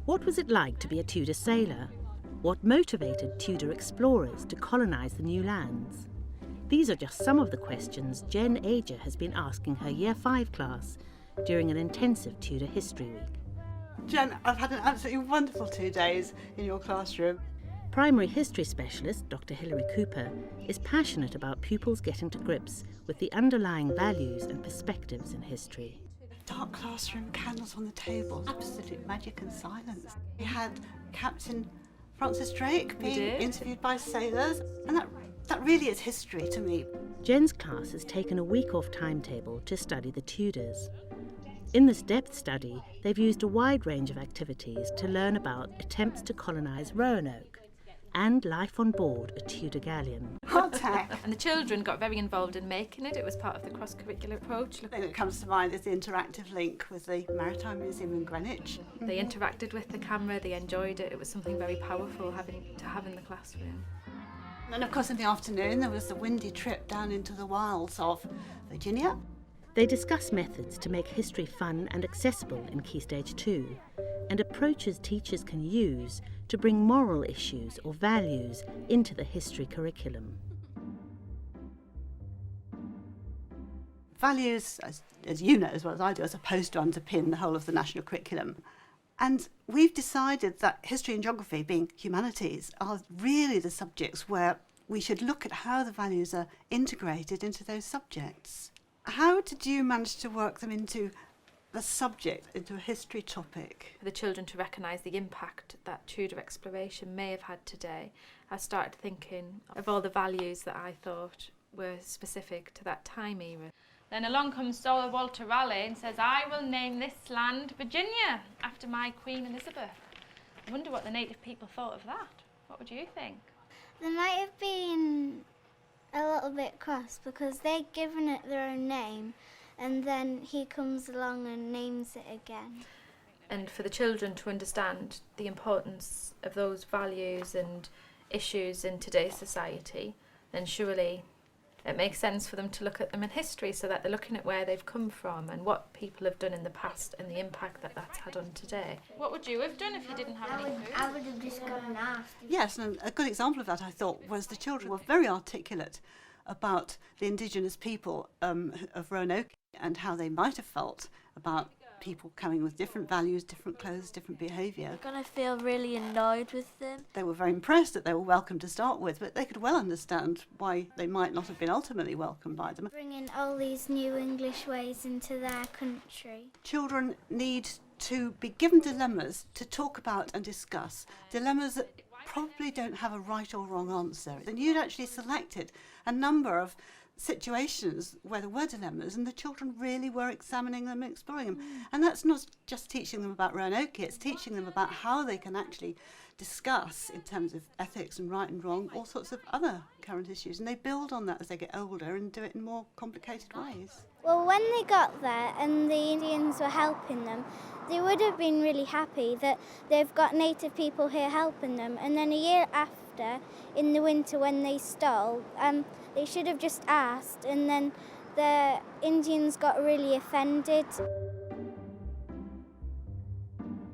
What was it like to be a Tudor sailor? What motivated Tudor explorers to colonise the new lands? These are just some of the questions Jen Ager has been asking her Year 5 class during an intensive Tudor History Week. Jen, I've had an absolutely wonderful 2 days in your classroom. Primary history specialist Dr Hilary Cooper is passionate about pupils getting to grips with the underlying values and perspectives in history. Dark classroom, candles on the table, absolute magic and silence. We had Captain Francis Drake being interviewed by sailors, and that really is history to me. Jen's class has taken a week-off timetable to study the Tudors. In this depth study, they've used a wide range of activities to learn about attempts to colonise Roanoke and life on board a Tudor galleon. Hot tech. And the children got very involved in making it. It was part of the cross-curricular approach. The thing that comes to mind is the interactive link with the Maritime Museum in Greenwich. They interacted with the camera, they enjoyed it. It was something very powerful to have in the classroom. And of course in the afternoon there was the windy trip down into the wilds of Virginia. They discuss methods to make history fun and accessible in Key Stage 2 and approaches teachers can use to bring moral issues or values into the history curriculum. Values, as you know as well as I do, are supposed to underpin the whole of the national curriculum. And we've decided that history and geography, being humanities, are really the subjects where we should look at how the values are integrated into those subjects. How did you manage to work them into the subject, into a history topic? For the children to recognise the impact that Tudor exploration may have had today, I started thinking of all the values that I thought were specific to that time era. Then along comes Sir Walter Raleigh and says, "I will name this land Virginia after my Queen Elizabeth." I wonder what the native people thought of that. What would you think? They might have been a little bit cross because they'd given it their own name and then he comes along and names it again. And for the children to understand the importance of those values and issues in today's society, then surely it makes sense for them to look at them in history so that they're looking at where they've come from and what people have done in the past and the impact that that's had on today. What would you have done if you didn't have any food? I would have just gone and asked. Yes, and a good example of that, I thought, was the children were very articulate about the indigenous people of Roanoke and how they might have felt about people coming with different values, different clothes, different behaviour. You're going to feel really annoyed with them. They were very impressed that they were welcome to start with, but they could well understand why they might not have been ultimately welcomed by them. Bringing all these new English ways into their country. Children need to be given dilemmas to talk about and discuss, dilemmas that probably don't have a right or wrong answer. And you'd actually selected a number of situations where there were dilemmas and the children really were examining them and exploring them. And that's not just teaching them about Roanoke, it's teaching them about how they can actually discuss in terms of ethics and right and wrong all sorts of other current issues, and they build on that as they get older and do it in more complicated ways. Well, when they got there and the Indians were helping them, they would have been really happy that they've got native people here helping them, and then a year after, in the winter when they stole, they should have just asked, and then the Indians got really offended.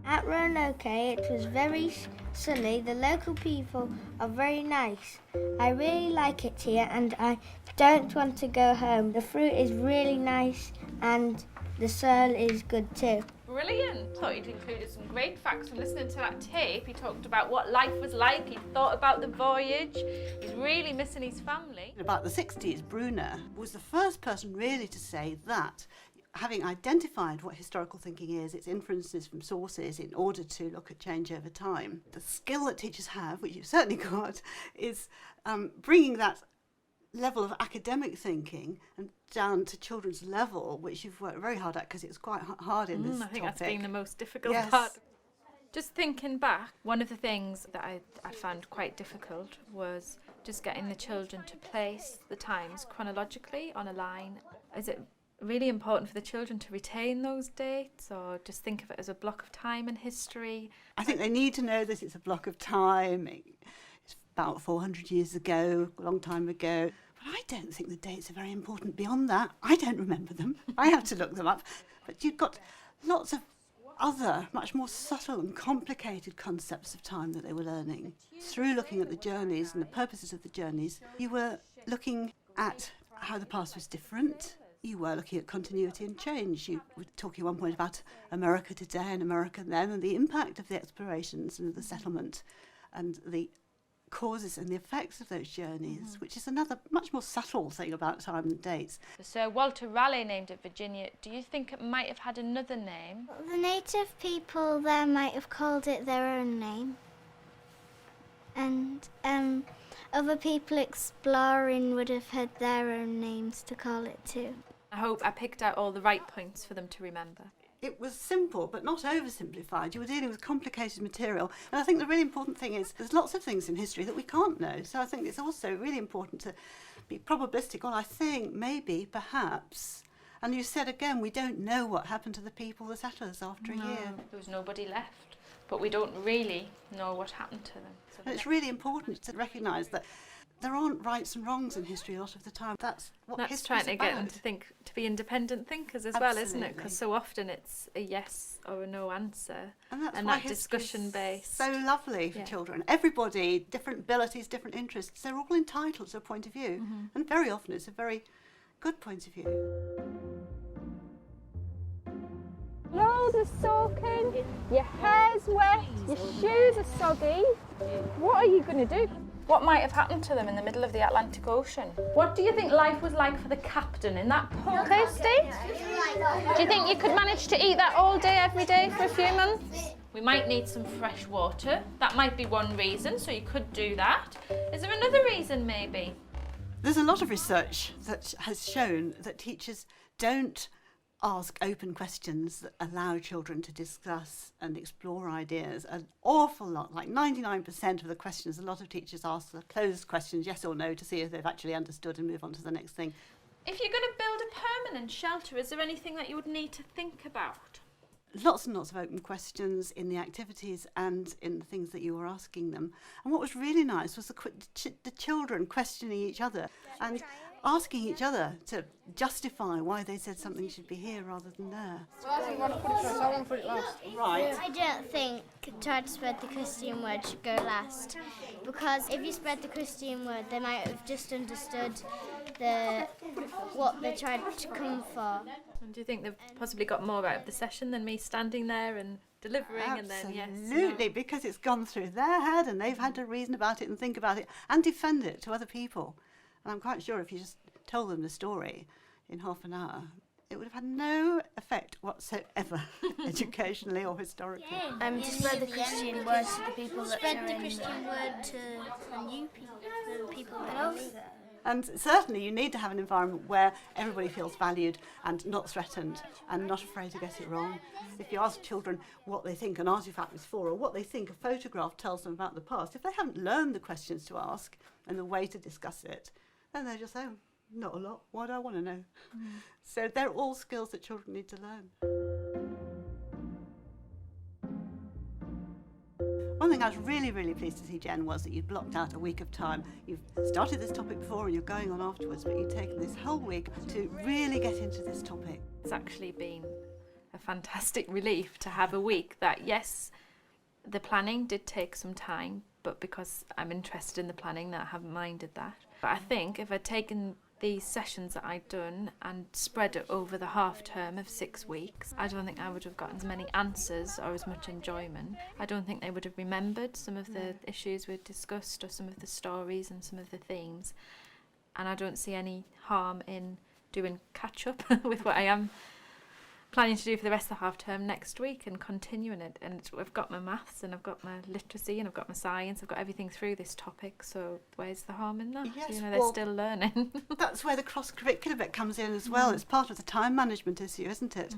At Roanoke, it was very sunny. The local people are very nice. I really like it here and I don't want to go home. The fruit is really nice and the soil is good too. Brilliant. Thought he'd included some great facts from listening to that tape. He talked about what life was like, he thought about the voyage. He's really missing his family. In about the 60s, Brunner was the first person really to say that having identified what historical thinking is, its inferences from sources in order to look at change over time, the skill that teachers have, which you've certainly got, is bringing that level of academic thinking and down to children's level, which you've worked very hard at because it was quite hard in this I think topic. that's been the most difficult Yes. part. Just thinking back, one of the things that I found quite difficult was just getting the children to place the times chronologically on a line. Is it really important for the children to retain those dates or just think of it as a block of time in history? I think they need to know that it's a block of time. It's about 400 years ago, a long time ago. But I don't think the dates are very important beyond that. I don't remember them. I have to look them up. But you've got lots of other, much more subtle and complicated concepts of time that they were learning. Through looking at the journeys and the purposes of the journeys, you were looking at how the past was different. You were looking at continuity and change. You were talking at one point about America today and America then, and the impact of the explorations and the settlement and the causes and the effects of those journeys, which is another much more subtle thing about time and dates. Sir Walter Raleigh named it Virginia. Do you think it might have had another name? The native people there might have called it their own name. And other people exploring would have had their own names to call it too. I hope I picked out all the right points for them to remember. It was simple, but not oversimplified. You were dealing with complicated material. And I think the really important thing is there's lots of things in history that we can't know. So I think it's also really important to be probabilistic. Well, I think, maybe, perhaps. And you said again, we don't know what happened to the people, the settlers, after a year. There was nobody left. But we don't really know what happened to them. So And it's really important to recognise that there aren't rights and wrongs in history a lot of the time. That's what that's history's trying to get them about. to think, to be independent thinkers as well, isn't it? Because Absolutely. so often it's a yes or a no answer, And that's and why that history's discussion based. so lovely for Yeah. children. Everybody, different abilities, different interests, they're all entitled to a point of view. And very often it's a very good point of view. Clothes are soaking, your hair's wet, your shoes are soggy. What are you going to do? What might have happened to them in the middle of the Atlantic Ocean? What do you think life was like for the captain in that pub? Thirsty? Do you think you could manage to eat that all day, every day for a few months? We might need some fresh water. That might be one reason, so you could do that. Is there another reason, maybe? There's a lot of research that has shown that teachers don't ask open questions that allow children to discuss and explore ideas. An awful lot, like 99% of the questions a lot of teachers ask are closed questions, yes or no, to see if they've actually understood and move on to the next thing. If you're going to build a permanent shelter, is there anything that you would need to think about? Lots and lots of open questions in the activities and in the things that you were asking them. And what was really nice was the children questioning each other and asking each other to justify why they said something should be here rather than there. Right. I don't think try to spread the Christian word should go last, because if you spread the Christian word, they might have just understood what they tried to come for. And do you think they've possibly got more out of the session than me standing there and delivering and then yes? Absolutely, because it's gone through their head and they've had to reason about it and think about it and defend it to other people. And I'm quite sure if you just told them the story in half an hour, it would have had no effect whatsoever, educationally or historically. To spread the Christian word to the people that Spread are the in Christian word to the new people, the people that are new there. And certainly you need to have an environment where everybody feels valued and not threatened and not afraid to get it wrong. If you ask children what they think an artefact was for or what they think a photograph tells them about the past, if they haven't learned the questions to ask and the way to discuss it, then they're just, oh, not a lot, why do I want to know? So they're all skills that children need to learn. One thing I was really, really pleased to see, Jen, was that you'd blocked out a week of time. You've started this topic before and you're going on afterwards, but you've taken this whole week to really get into this topic. It's actually been a fantastic relief to have a week that, yes, the planning did take some time, but because I'm interested in the planning, that I haven't minded that. But I think if I'd taken these sessions that I'd done and spread it over the half term of 6 weeks, I don't think I would have gotten as many answers or as much enjoyment. I don't think they would have remembered some of the issues we'd discussed or some of the stories and some of the themes. And I don't see any harm in doing catch up with what I am planning to do for the rest of the half term next week and continuing it. And I've got my maths and I've got my literacy and I've got my science, I've got everything through this topic, so where's the harm in that? Yes, They're well, still learning. That's where the cross-curricular bit comes in as well. It's part of the time management issue, isn't it?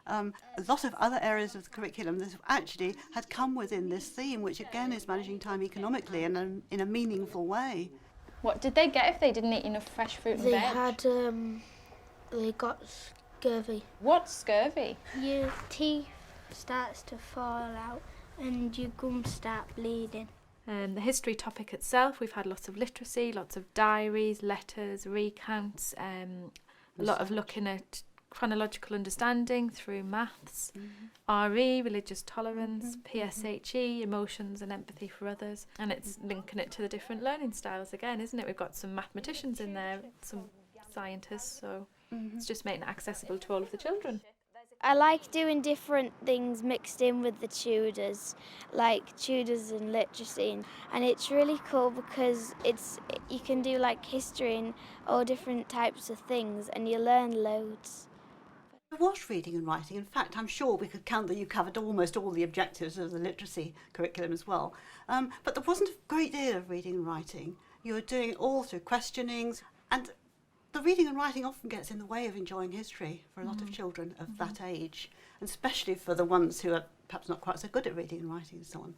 A lot of other areas of the curriculum that actually had come within this theme, which again is managing time economically and in a meaningful way. What did they get if they didn't eat enough fresh fruit and veg? They got scurvy. What's scurvy? Your teeth starts to fall out and your gums start bleeding. The history topic itself, we've had lots of literacy, lots of diaries, letters, recounts, a lot of looking at chronological understanding through maths, RE, religious tolerance, PSHE, emotions and empathy for others. And it's linking it to the different learning styles again, isn't it? We've got some mathematicians in there, some scientists, so it's just making it accessible to all of the children. I like doing different things mixed in with the Tudors, like Tudors and literacy, and it's really cool because you can do like history and all different types of things, and you learn loads. There was reading and writing. In fact, I'm sure we could count that you covered almost all the objectives of the literacy curriculum as well. But there wasn't a great deal of reading and writing. You were doing it all through questionings, and the reading and writing often gets in the way of enjoying history for a lot of children of that age, and especially for the ones who are perhaps not quite so good at reading and writing and so on.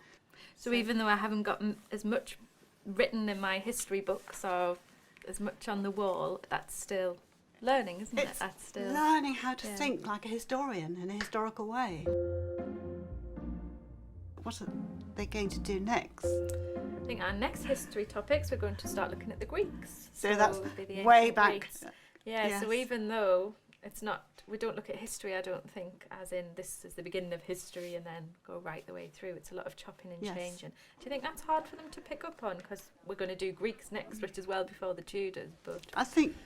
So even though I haven't got as much written in my history books or as much on the wall, that's still learning, isn't it? That's still learning how to think like a historian in a historical way. What are they going to do next? I think our next history topics, we're going to start looking at the Greeks. So that's it'll be the way ancient back. Greeks. Yeah, Yes. so even though it's not, we don't look at history, I don't think, as in this is the beginning of history and then go right the way through. It's a lot of chopping and Yes. changing. Do you think that's hard for them to pick up on? Because we're going to do Greeks next, which is well before the Tudors, but... I think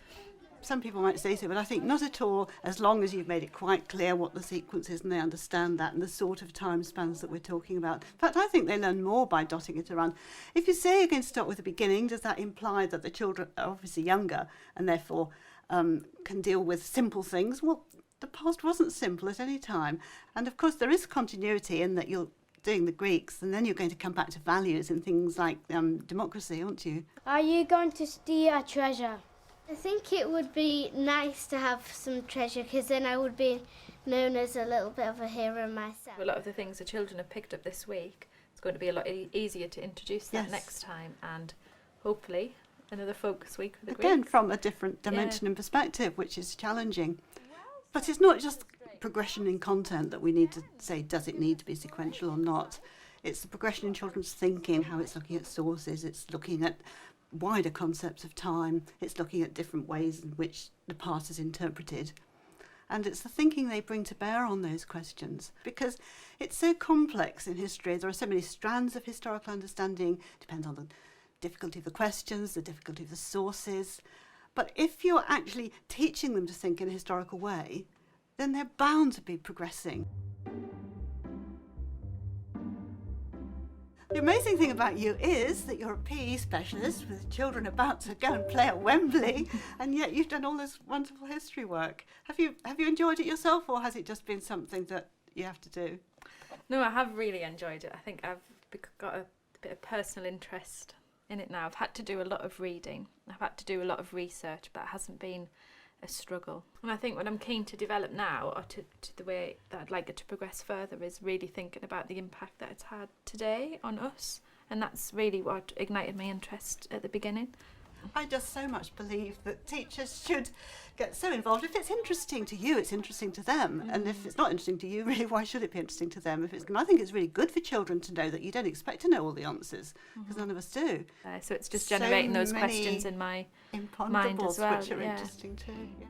some people might say so, but I think not at all, as long as you've made it quite clear what the sequence is and they understand that and the sort of time spans that we're talking about. In fact, I think they learn more by dotting it around. If you say you're going to start with the beginning, does that imply that the children are obviously younger and therefore can deal with simple things? Well, the past wasn't simple at any time. And of course, there is continuity in that you're doing the Greeks and then you're going to come back to values and things like democracy, aren't you? Are you going to steal a treasure? I think it would be nice to have some treasure because then I would be known as a little bit of a hero myself. A lot of the things the children have picked up this week, it's going to be a lot easier to introduce that Yes. next time, and hopefully another focus week for the Again, Greeks. from a different dimension and perspective, which is challenging. But it's not just progression in content that we need to say, does it need to be sequential or not? It's the progression in children's thinking, how it's looking at sources, it's looking at wider concepts of time, it's looking at different ways in which the past is interpreted. And it's the thinking they bring to bear on those questions, because it's so complex in history. There are so many strands of historical understanding, depends on the difficulty of the questions, the difficulty of the sources. But if you're actually teaching them to think in a historical way, then they're bound to be progressing. The amazing thing about you is that you're a PE specialist with children about to go and play at Wembley, and yet you've done all this wonderful history work. Have you enjoyed it yourself, or has it just been something that you have to do? No, I have really enjoyed it. I think I've got a bit of personal interest in it now. I've had to do a lot of reading. I've had to do a lot of research, but it hasn't been a struggle. And I think what I'm keen to develop now, or to the way that I'd like it to progress further, is really thinking about the impact that it's had today on us. And that's really what ignited my interest at the beginning. I just so much believe that teachers should get so involved. If it's interesting to you, it's interesting to them. And if it's not interesting to you, really, why should it be interesting to them? And I think it's really good for children to know that you don't expect to know all the answers, because none of us do. So it's just generating those questions in my mind as well. Which are Yeah. interesting too. Yeah.